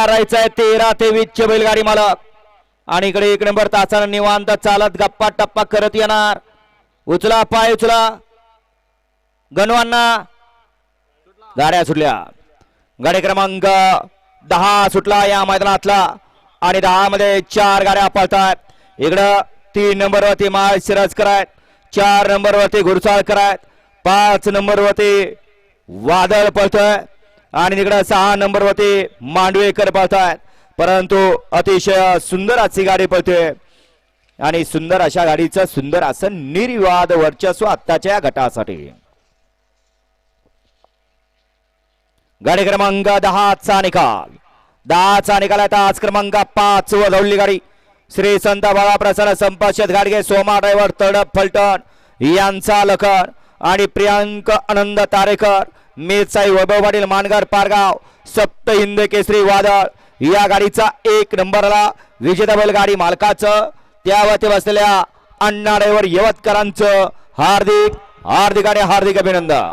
राहायचंय 13-23 चे बैलगाडी मालक. आणि इकडे 1 नंबर तासाला निवांत चालत गप्पा टप्पा करत येणार. उचला पाय उचला गणवांना. गाड्या सुटल्या. गाडी क्रमांक 10 सुटला या मैदानातला आणि 10 मध्ये 4 गाड्या पळतात. इकडं 3 नंबर वरती माळशिरसकर आहेत, 4 नंबर वरती घुरसाळकर आहेत, 5 नंबर वरती वादळ पळतोय आणि तिकडं 6 नंबर वरती मांडवेकर पळतायत. परंतु अतिशय सुंदर अशी गाडी पळते आणि सुंदर अशा गाडीचं सुंदर असं निर्विवाद वर्चस्व आत्ताच्या या गटासाठी. गाडी क्रमांक 10 चा निकाल. 10 चा निकाल आता आज क्रमांक 5 वर धावली गाडी श्री संत बाळाप्रसन्न संपशेत गाडगे सोमा ड्रायव्हर तडप फलटण यांचा लखन आणि प्रियांक आनंद तारेकर मेसाई वैभव पाटील मानगर पारगाव सप्त हिंद केसरी वादळ या गाडीचा 1 नंबरला विजेता बैलगाडी मालकाचं त्यावरती बसलेल्या अण्णा ड्रायव्हर यवतकरांचं हार्दिक हार्दिक आणि हार्दिक अभिनंदन.